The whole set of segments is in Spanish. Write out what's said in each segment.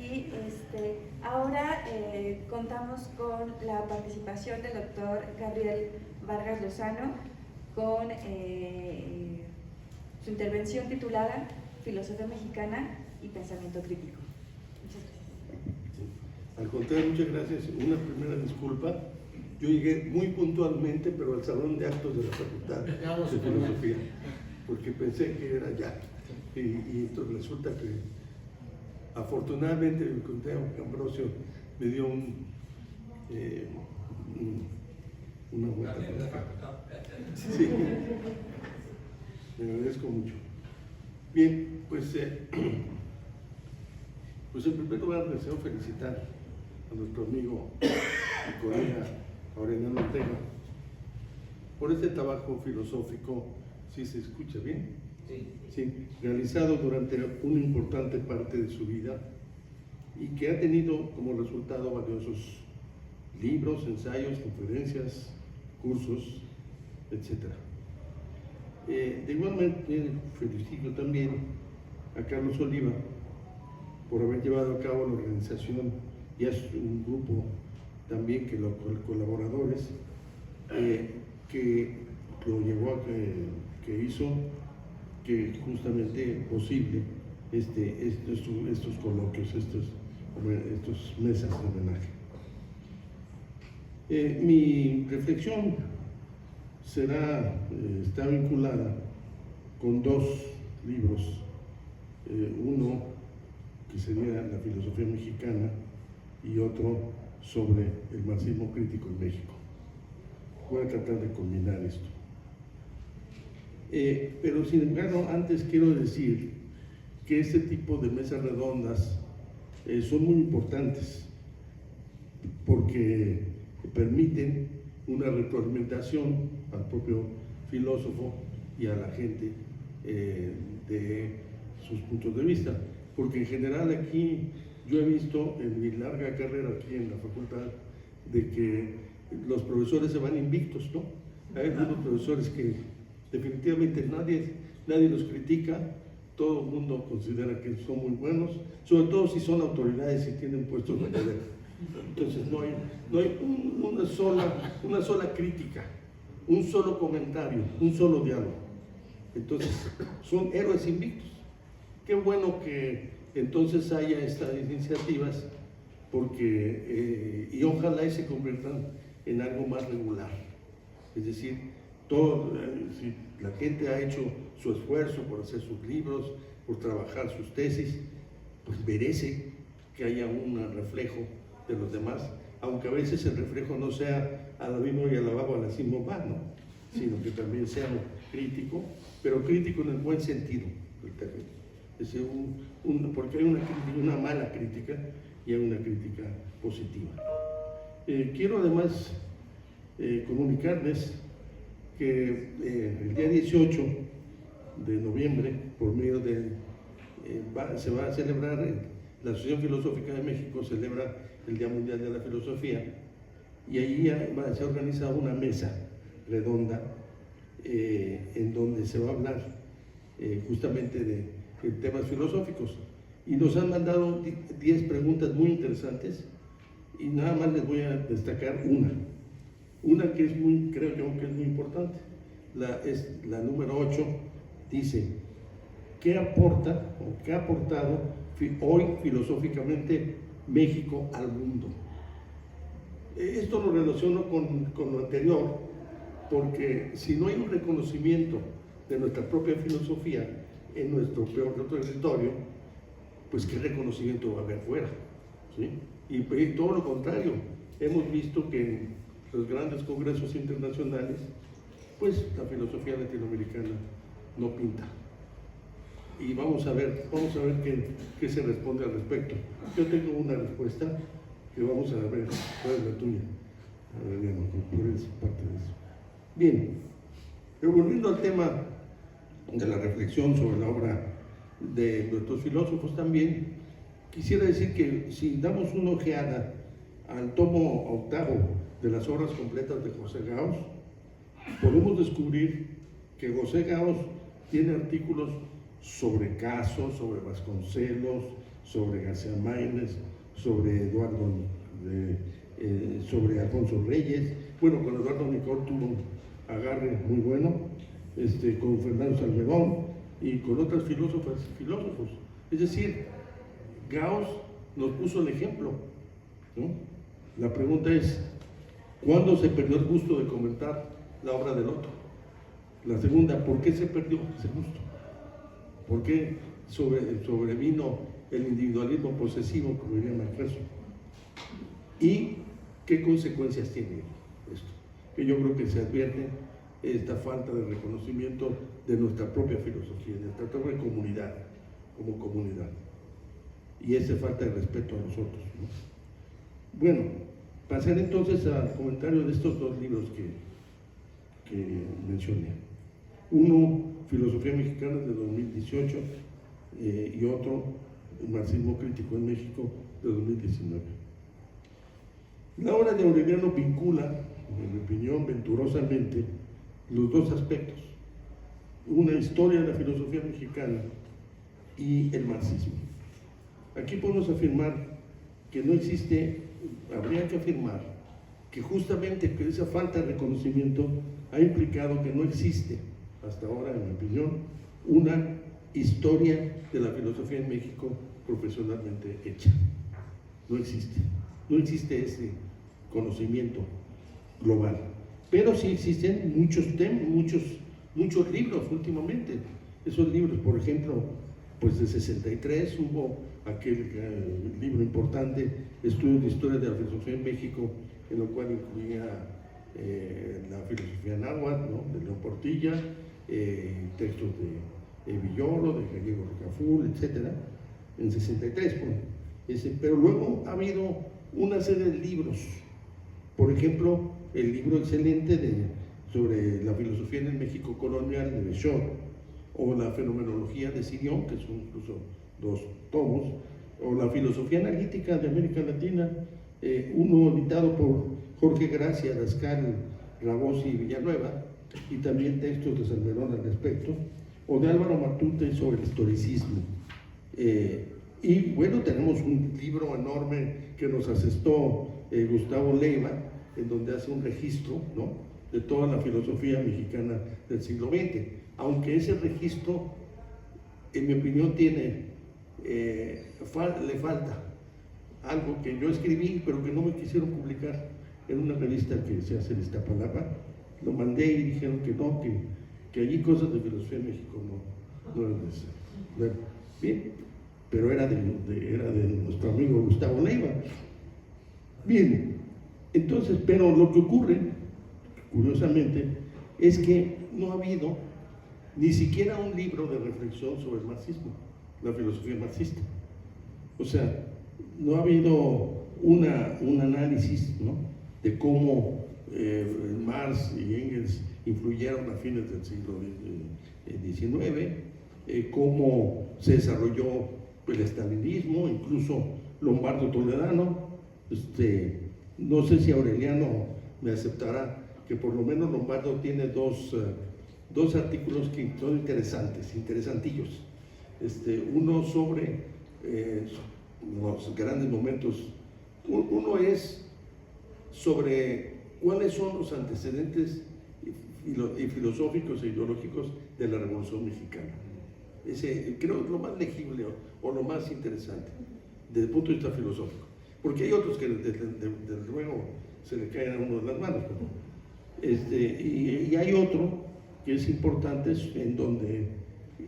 Y ahora contamos con la participación del doctor Gabriel Vargas Lozano con su intervención titulada Filosofía Mexicana y Pensamiento Crítico. Muchas gracias. Sí. Al contrario, muchas gracias. Una primera disculpa. Yo llegué muy puntualmente, pero al salón de actos de la Facultad de Filosofía, porque pensé que era ya. Y entonces resulta que afortunadamente el conteo Ambrosio me dio una vuelta. Sí, me agradezco mucho. Bien, pues en primer lugar deseo felicitar a nuestro amigo y colega Aureliano Ortega por este trabajo filosófico, ¿sí se escucha bien? Sí, realizado durante una importante parte de su vida y que ha tenido como resultado valiosos libros, ensayos, conferencias, cursos, etc. De igual manera felicito también a Carlos Oliva por haber llevado a cabo la organización, y es un grupo también que los colaboradores que lo llevó a que hizo que justamente posible estos coloquios, estos mesas de homenaje. Mi reflexión está vinculada con dos libros, uno que sería La filosofía mexicana y otro sobre el marxismo crítico en México. Voy a tratar de combinar esto. Pero sin embargo, antes quiero decir que este tipo de mesas redondas son muy importantes porque permiten una retroalimentación al propio filósofo y a la gente de sus puntos de vista, porque en general aquí yo he visto en mi larga carrera aquí en la facultad de que los profesores se van invictos, ¿no? Hay algunos profesores que definitivamente nadie los critica, todo el mundo considera que son muy buenos, sobre todo si son autoridades y tienen puestos de poder. Entonces no hay una sola crítica, un solo comentario, un solo diálogo. Entonces son héroes invictos. Qué bueno que entonces haya estas iniciativas porque y ojalá se conviertan en algo más regular. Es decir, si la gente ha hecho su esfuerzo por hacer sus libros, por trabajar sus tesis, pues merece que haya un reflejo de los demás, aunque a veces el reflejo no sea a la vino y a la baba, a la simba, ¿no? Sino que también sea crítico, pero crítico en el buen sentido del término. Es decir, porque hay una mala crítica y hay una crítica positiva. Quiero además comunicarles que el día 18 de noviembre, por medio de, se va a celebrar, la Asociación Filosófica de México celebra el Día Mundial de la Filosofía, y allí se ha organizado una mesa redonda en donde se va a hablar justamente de temas filosóficos, y nos han mandado 10 preguntas muy interesantes, y nada más les voy a destacar una que es creo yo que es muy importante. La número 8 dice: ¿qué aporta o qué ha aportado hoy filosóficamente México al mundo? Esto lo relaciono con lo anterior, porque si no hay un reconocimiento de nuestra propia filosofía en nuestro territorio, pues qué reconocimiento va a haber fuera, ¿sí? Y todo lo contrario, hemos visto que en los grandes congresos internacionales, pues la filosofía latinoamericana no pinta. Y vamos a ver qué se responde al respecto. Yo tengo una respuesta que vamos a ver, cuál es la tuya. A ver, por esa parte de eso. Bien, pero volviendo al tema de la reflexión sobre la obra de nuestros filósofos también, quisiera decir que si damos una ojeada al tomo 8 de las obras completas de José Gauss, podemos descubrir que José Gauss tiene artículos sobre Caso, sobre Vasconcelos, sobre García Maínez, sobre Eduardo, sobre Alfonso Reyes. Bueno, con Eduardo Nicol tuvo un agarre muy bueno, con Fernando Salmerón y con otras filósofas y filósofos. Es decir, Gauss nos puso el ejemplo, ¿no? La pregunta es, ¿cuándo se perdió el gusto de comentar la obra del otro? La segunda, ¿por qué se perdió ese gusto? ¿Por qué sobrevino el individualismo posesivo, como diría Macpherson? ¿Y qué consecuencias tiene esto? Que yo creo que se advierte esta falta de reconocimiento de nuestra propia filosofía, de nuestra propia comunidad, como comunidad. Y esa falta de respeto a nosotros, ¿no? Bueno, pasar entonces al comentario de estos dos libros que mencioné. Uno, Filosofía Mexicana, de 2018, y otro, El Marxismo Crítico en México, de 2019. La obra de Aureliano vincula, en mi opinión, venturosamente, los dos aspectos: una historia de la filosofía mexicana y el marxismo. Aquí podemos afirmar que no existe, habría que afirmar que justamente que esa falta de reconocimiento ha implicado que no existe, hasta ahora, en mi opinión, una historia de la filosofía en México profesionalmente hecha. No existe. No existe ese conocimiento global. Pero sí existen muchos temas, muchos libros últimamente. Esos libros, por ejemplo, pues de 63 hubo aquel libro importante, Estudios de Historia de la Filosofía en México, en lo cual incluía la filosofía náhuatl, ¿no?, de León Portilla, textos de Villoro, de Gallego Rocaful, etc. En 63, pero luego ha habido una serie de libros. Por ejemplo, el libro excelente sobre la filosofía en el México colonial de Bechor, o la fenomenología de Sirión, que son incluso 2 tomos, o la filosofía analítica de América Latina, uno editado por Jorge Gracia, Dascal, Rabosi y Villanueva, y también textos de Salmerón al respecto, o de Álvaro Matute sobre el historicismo. Y bueno, tenemos un libro enorme que nos asestó Gustavo Leiva, en donde hace un registro, ¿no?, de toda la filosofía mexicana del siglo XX, aunque ese registro, en mi opinión, le falta algo que yo escribí, pero que no me quisieron publicar en una revista que se hace en Iztapalapa. Lo mandé y dijeron que no, que allí cosas de filosofía en México no eran necesarias. Bueno, bien, pero era de nuestro amigo Gustavo Leiva. Bien, entonces, pero lo que ocurre, curiosamente, es que no ha habido ni siquiera un libro de reflexión sobre el marxismo, la filosofía marxista. O sea, no ha habido un análisis, ¿no?, de cómo Marx y Engels influyeron a fines del siglo XIX, cómo se desarrolló el estalinismo, incluso Lombardo Toledano. No sé si Aureliano me aceptará que por lo menos Lombardo tiene dos artículos que son interesantillos. Uno sobre los grandes momentos. Uno es sobre cuáles son los antecedentes filosóficos e ideológicos de la Revolución Mexicana. Ese creo es lo más legible o lo más interesante desde el punto de vista filosófico, porque hay otros que desde luego se le caen a uno de las manos, ¿no? Y hay otro que es importante,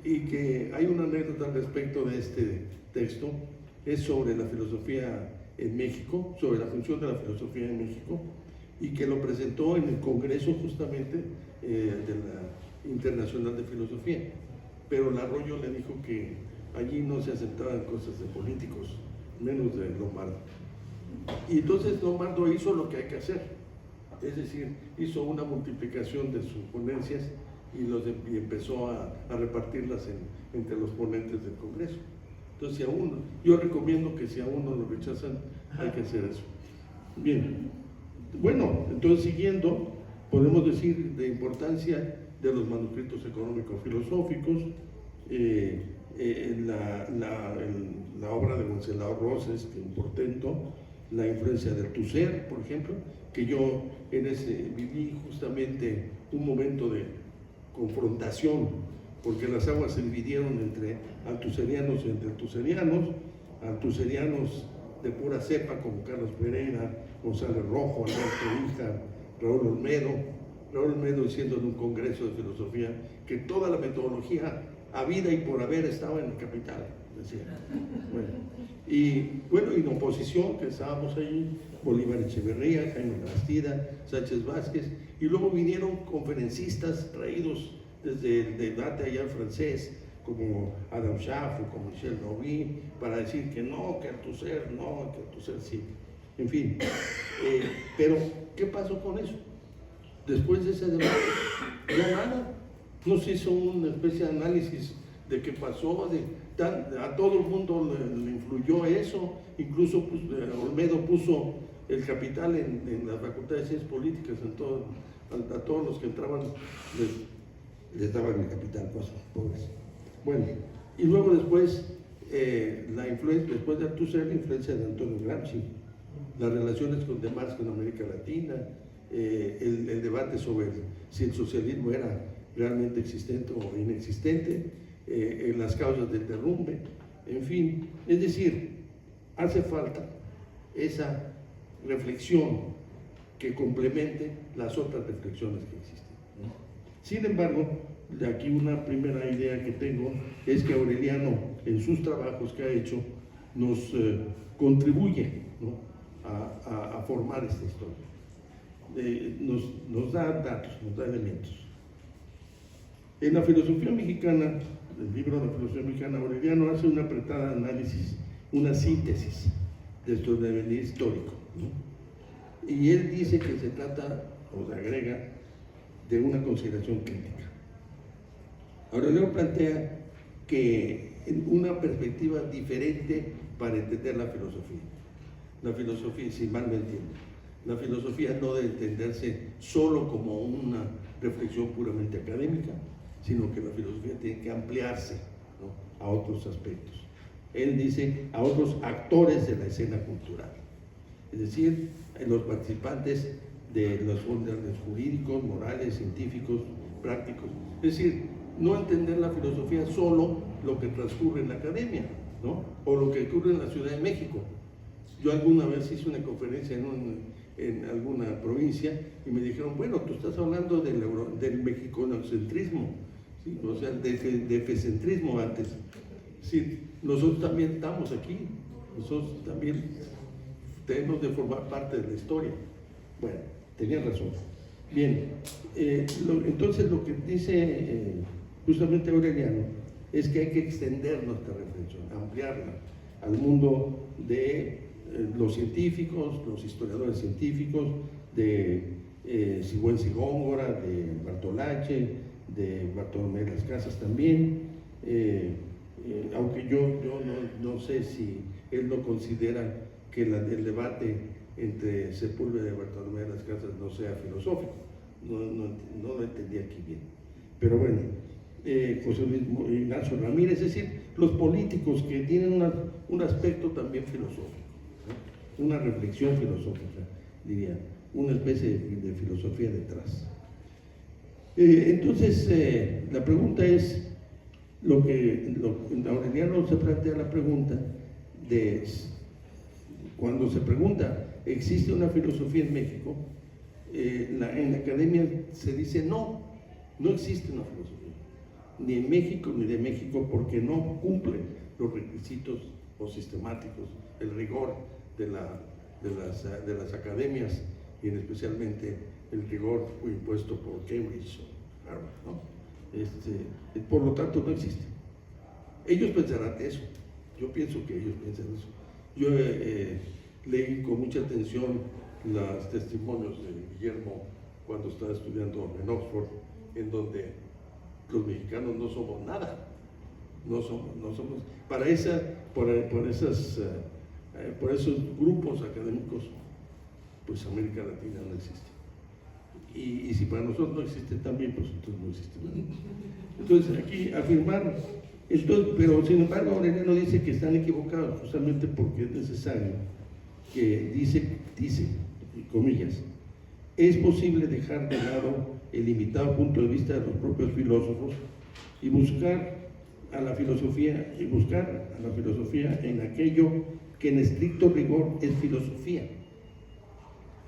y que hay una anécdota al respecto de este texto, es sobre la filosofía en México, sobre la función de la filosofía en México, y que lo presentó en el Congreso justamente de la Internacional de Filosofía. Pero Larroyo le dijo que allí no se aceptaban cosas de políticos, menos de Lombardo. Y entonces Lombardo hizo lo que hay que hacer, es decir, hizo una multiplicación de sus ponencias y empezó a repartirlas entre los ponentes del Congreso. Entonces, yo recomiendo que si a uno lo rechazan, hay que hacer eso. Bien, bueno, entonces siguiendo, podemos decir de importancia de los manuscritos económico-filosóficos, la obra de Wenceslao Roses, que es un portento, la influencia de Althusser, por ejemplo, que yo viví justamente un momento de confrontación, porque las aguas se dividieron entre althuserianos y althuserianos de pura cepa como Carlos Pereira, González Rojo, Alberto Hija, Raúl Olmedo diciendo en un congreso de filosofía que toda la metodología habida y por haber estaba en el Capital, decía. Bueno, y en oposición, que estábamos ahí, Bolívar Echeverría, Jaime Bastida, Sánchez Vázquez, y luego vinieron conferencistas traídos desde el debate allá francés, como Adam Schaff o como Michel Novi, para decir que no, que Althusser no, que Althusser sí. En fin, pero ¿qué pasó con eso? Después de ese debate, ya nada, no se hizo una especie de análisis de qué pasó, a todo el mundo le influyó eso, incluso pues, Olmedo puso el Capital en la Facultad de Ciencias Políticas, a todos los que entraban les daban el Capital, cosas pobres. Bueno, y luego después, después de Althusser, la influencia de Antonio Gramsci, las relaciones con demás con América Latina, el debate sobre si el socialismo era realmente existente o inexistente, las causas del derrumbe, en fin, es decir, hace falta esa reflexión que complemente las otras reflexiones que existen, ¿no? Sin embargo, de aquí una primera idea que tengo es que Aureliano, en sus trabajos que ha hecho, nos contribuye, ¿no?, a formar esta historia. Nos da datos, nos da elementos. En la filosofía mexicana, el libro de la filosofía mexicana, Aureliano hace un apretado análisis, una síntesis de esto devenir histórico, ¿no? Y él dice que se trata, o se agrega, de una consideración crítica. Aureliano plantea que una perspectiva diferente para entender la filosofía. La filosofía, si mal me entiendo, la filosofía no debe entenderse solo como una reflexión puramente académica, sino que la filosofía tiene que ampliarse, ¿no?, a otros aspectos. Él dice a otros actores de la escena cultural, es decir, los participantes de los órdenes jurídicos, morales, científicos, prácticos. Es decir, no entender la filosofía solo lo que transcurre en la academia, ¿no?, o lo que ocurre en la Ciudad de México. Yo alguna vez hice una conferencia en alguna provincia y me dijeron, bueno, tú estás hablando del mexicanocentrismo, ¿sí?, o sea, de efecentrismo antes. Sí, nosotros también estamos aquí, nosotros también tenemos de formar parte de la historia. Bueno, tenían razón. Bien, entonces lo que dice justamente Aureliano es que hay que extender nuestra reflexión, ampliarla al mundo de los científicos, los historiadores científicos, de Sigüenza y Góngora, de Bartolache, de Bartolomé de las Casas también, aunque yo no sé si él no considera que el debate entre Sepúlveda y Bartolomé de las Casas no sea filosófico, no lo entendí aquí bien. Pero bueno, José Luis Ignacio Ramírez, es decir, los políticos que tienen un aspecto también filosófico, ¿no?, una reflexión filosófica, diría, una especie de filosofía detrás. Entonces, la pregunta es, Aureliano se plantea la pregunta de, cuando se pregunta, ¿existe una filosofía en México? En la academia se dice no existe una filosofía, ni en México ni de México, porque no cumple los requisitos o sistemáticos, el rigor de las academias, y especialmente el rigor fue impuesto por Cambridge o Harvard, ¿no? Por lo tanto no existe. Ellos pensarán eso, yo pienso que ellos piensan eso. Yo leí con mucha atención los testimonios de Guillermo cuando estaba estudiando en Oxford, en donde los mexicanos no somos nada, no somos por esos grupos académicos, pues América Latina no existe. y si para nosotros no existe también, pues entonces no existe nada. Entonces aquí afirmar, pero sin embargo Aureliano dice que están equivocados justamente porque es necesario que dice, comillas, es posible dejar de lado el limitado punto de vista de los propios filósofos y buscar a la filosofía en aquello que en estricto rigor es filosofía.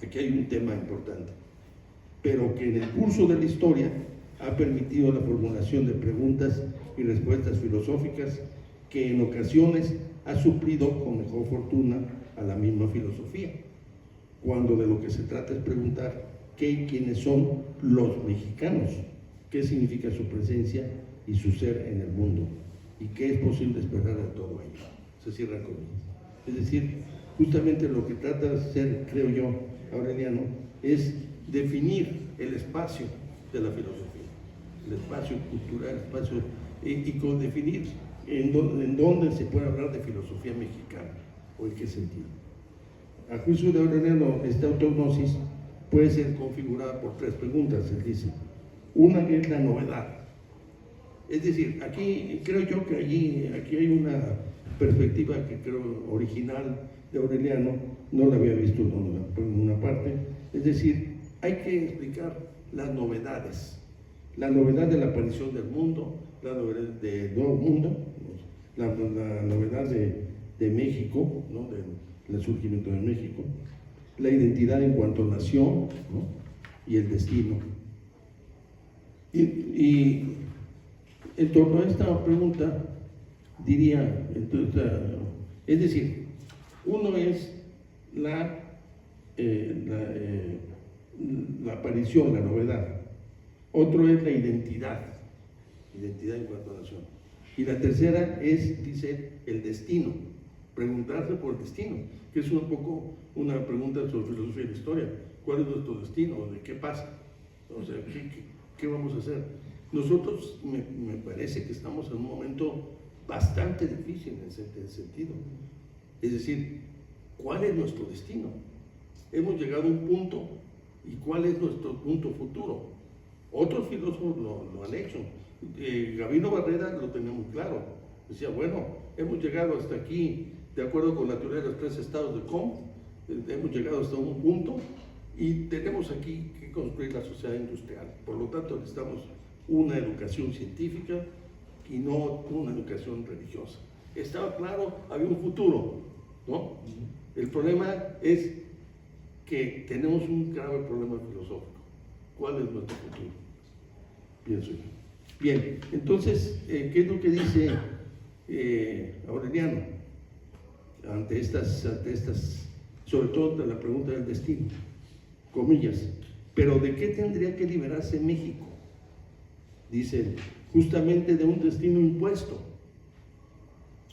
Aquí hay un tema importante, pero que en el curso de la historia ha permitido la formulación de preguntas y respuestas filosóficas que en ocasiones ha suplido con mejor fortuna a la misma filosofía, cuando de lo que se trata es preguntar qué y quiénes son los mexicanos, qué significa su presencia y su ser en el mundo, y qué es posible esperar de todo ello. Se cierran comillas. Es decir, justamente lo que trata de hacer, creo yo, Aureliano, es definir el espacio de la filosofía, el espacio cultural, y con definir en dónde se puede hablar de filosofía mexicana, o en qué sentido. A juicio de Aureliano, esta autognosis puede ser configurada por tres preguntas, él dice. Una es la novedad. Es decir, aquí creo yo que aquí hay una perspectiva que creo original de Aureliano, no la había visto en una parte. Es decir, hay que explicar las novedades. La novedad de la aparición del mundo, la novedad del nuevo mundo, la novedad de México, ¿no? Del surgimiento de México, la identidad en cuanto a nación, ¿no? Y el destino. Y en torno a esta pregunta, diría, entonces, es decir, uno es la aparición, la novedad. Otro es la identidad en cuanto a nación. Y la tercera es, dice, el destino, preguntarse por el destino, que es un poco una pregunta sobre filosofía y la historia. ¿Cuál es nuestro destino? ¿De qué pasa? O sea, ¿qué vamos a hacer? Nosotros me parece que estamos en un momento bastante difícil en ese sentido. Es decir, ¿cuál es nuestro destino? Hemos llegado a un punto, ¿y cuál es nuestro punto futuro? Otros filósofos lo han hecho. Gabino Barrera lo tenía muy claro. Decía, bueno, hemos llegado hasta aquí, de acuerdo con la teoría de los tres estados de Comte, hemos llegado hasta un punto y tenemos aquí que construir la sociedad industrial. Por lo tanto, necesitamos una educación científica y no una educación religiosa. Estaba claro, había un futuro, ¿no? El problema es que tenemos un grave problema filosófico. ¿Cuál es nuestro futuro? Pienso yo. Bien, entonces, ¿qué es lo que dice Aureliano ante estas, sobre todo ante la pregunta del destino? Comillas, ¿pero de qué tendría que liberarse México? Dice, justamente de un destino impuesto,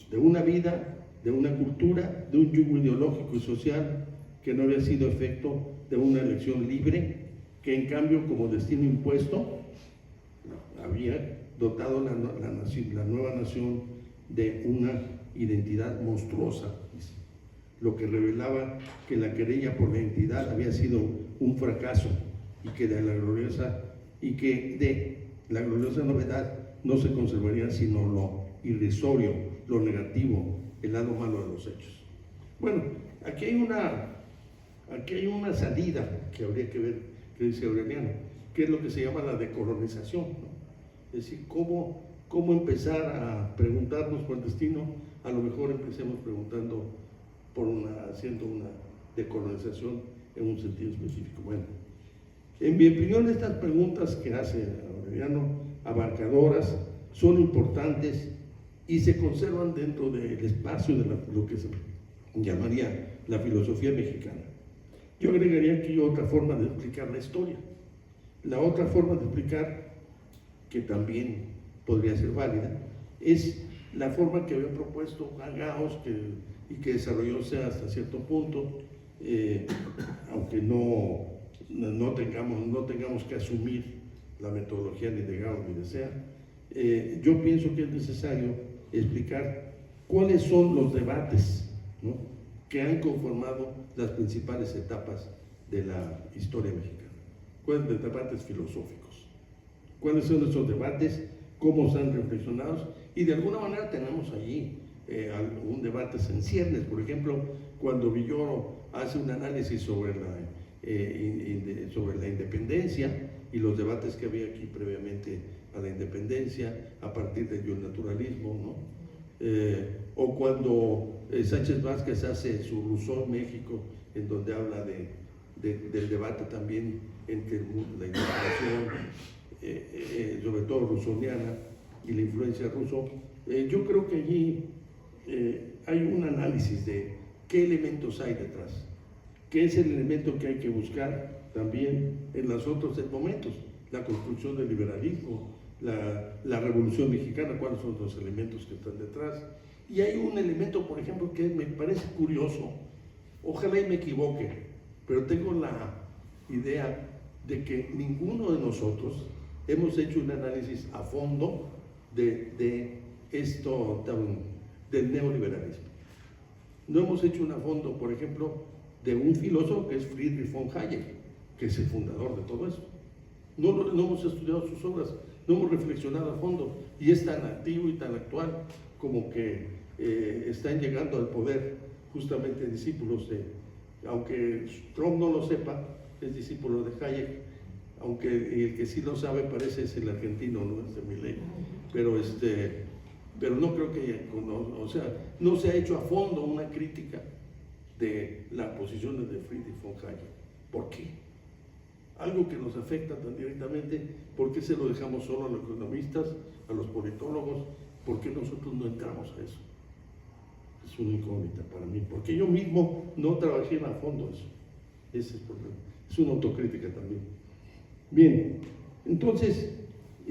de una vida, de una cultura, de un yugo ideológico y social que no había sido efecto de una elección libre, que en cambio como destino impuesto había dotado la nueva nación de una identidad monstruosa, lo que revelaba que la querella por la identidad había sido un fracaso y que de la gloriosa novedad no se conservaría sino lo irrisorio, lo negativo, el lado malo de los hechos. Bueno, aquí hay una salida que habría que ver, que dice Aureliano, que es lo que se llama la decolonización, ¿no? Es decir, cómo empezar a preguntarnos por el destino. A lo mejor empecemos preguntando haciendo una decolonización en un sentido específico. Bueno, en mi opinión, estas preguntas que hace Aureliano, abarcadoras, son importantes y se conservan dentro del espacio de lo que se llamaría la filosofía mexicana. Yo agregaría aquí otra forma de explicar la historia. La otra forma de explicar, que también podría ser válida, es la forma que había propuesto Gauss y que desarrollóse hasta cierto punto, aunque no tengamos que asumir la metodología ni de Gauss ni de Sea. Yo pienso que es necesario explicar cuáles son los debates, ¿no?, que han conformado las principales etapas de la historia mexicana. ¿Cuáles debates filosóficos? ¿Cuáles son esos debates? ¿Cómo están reflexionados? Y de alguna manera tenemos allí un debate en ciernes. Por ejemplo, cuando Villoro hace un análisis sobre la independencia y los debates que había aquí previamente a la independencia a partir del naturalismo, ¿no? O cuando Sánchez Vázquez hace su Rousseau en México, en donde habla del debate también entre la integración, sobre todo rousseauiana, y la influencia de Rousseau. Yo creo que allí hay un análisis de qué elementos hay detrás, qué es el elemento que hay que buscar también en los otros momentos, la construcción del liberalismo, la Revolución Mexicana, cuáles son los elementos que están detrás. Y hay un elemento, por ejemplo, que me parece curioso, ojalá y me equivoque, pero tengo la idea de que ninguno de nosotros hemos hecho un análisis a fondo de esto del neoliberalismo. No hemos hecho un a fondo, por ejemplo, de un filósofo que es Friedrich von Hayek, que es el fundador de todo esto. No hemos estudiado sus obras, no hemos reflexionado a fondo, y es tan activo y tan actual como que están llegando al poder justamente discípulos aunque Trump no lo sepa, es discípulo de Hayek, aunque el que sí lo sabe parece es el argentino, no es de Milei, pero no creo que, o sea, no se ha hecho a fondo una crítica de las posiciones de Friedrich von Hayek. ¿Por qué? Algo que nos afecta tan directamente, ¿por qué se lo dejamos solo a los economistas, a los politólogos? ¿Por qué nosotros no entramos a eso? Es una incógnita para mí, porque yo mismo no trabajé a fondo eso. Ese es el problema. Es una autocrítica también. Bien, entonces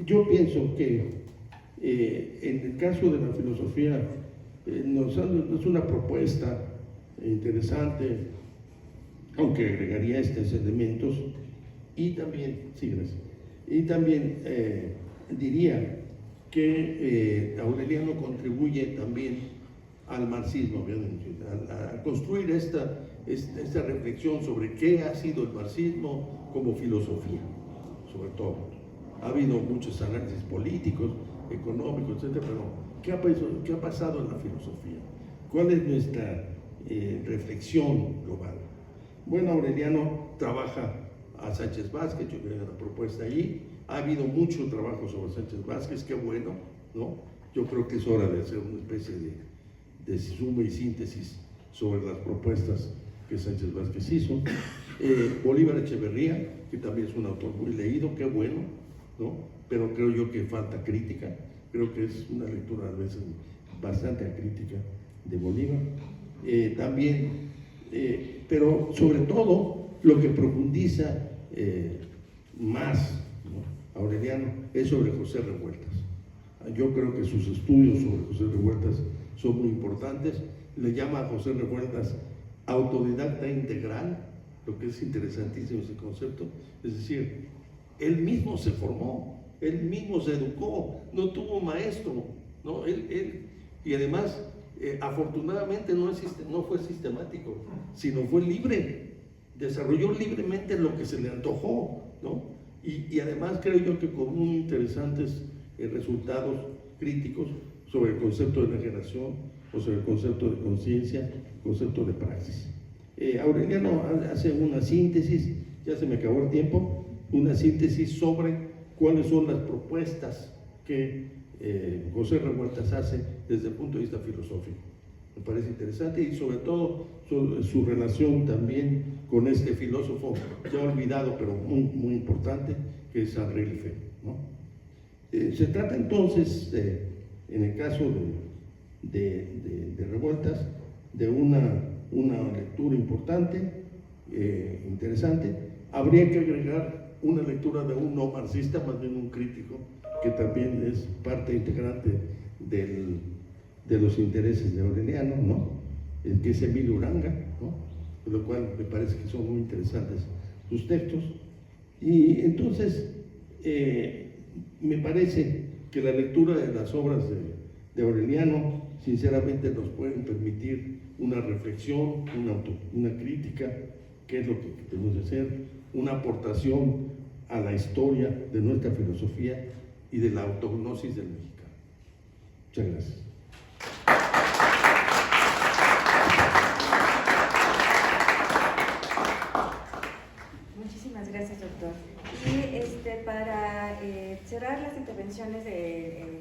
yo pienso que en el caso de la filosofía es una propuesta interesante, aunque agregaría estos elementos, y también, sí, gracias, y también diría que Aureliano contribuye también al marxismo, a construir esta reflexión sobre qué ha sido el marxismo como filosofía, sobre todo. Ha habido muchos análisis políticos, económicos, etcétera, pero ¿qué ha pasado en la filosofía? ¿Cuál es nuestra reflexión global? Bueno, Aureliano trabaja a Sánchez Vázquez, yo creo que la propuesta allí. Ha habido mucho trabajo sobre Sánchez Vázquez, qué bueno, ¿no? Yo creo que es hora de hacer una especie de suma y síntesis sobre las propuestas que Sánchez Vázquez hizo. Bolívar Echeverría, que también es un autor muy leído, qué bueno, ¿no? Pero creo yo que falta crítica, creo que es una lectura a veces bastante acrítica de Bolívar. Pero sobre todo lo que profundiza más, ¿no?, Aureliano es sobre José Revueltas. Yo creo que sus estudios sobre José Revueltas son muy importantes. Le llama a José Revueltas autodidacta integral, lo que es interesantísimo ese concepto. Es decir, él mismo se formó, él mismo se educó, no tuvo maestro, ¿no? Y además, afortunadamente no fue sistemático, sino fue libre, desarrolló libremente lo que se le antojó, ¿no? Y además creo yo que con muy interesantes resultados críticos sobre el concepto de enajenación, o sobre el concepto de conciencia, el concepto de praxis. Aureliano hace una síntesis, ya se me acabó el tiempo, una síntesis sobre cuáles son las propuestas que José Revueltas hace desde el punto de vista filosófico. Me parece interesante, y sobre todo su relación también con este filósofo ya olvidado, pero muy, muy importante, que es Henri Lefebvre, ¿no? Se trata entonces, en el caso de Revueltas, de una lectura importante, interesante. Habría que agregar una lectura de un no marxista, más bien un crítico, que también es parte integrante de los intereses de Aureliano, ¿no? Que es Emilio Uranga, ¿no? Por lo cual me parece que son muy interesantes sus textos. Y entonces me parece que la lectura de las obras de Aureliano sinceramente nos pueden permitir una reflexión, una crítica, qué es lo que tenemos que hacer, una aportación a la historia de nuestra filosofía y de la autognosis del mexicano. Muchas gracias. Muchísimas gracias, doctor. Y para cerrar las intervenciones de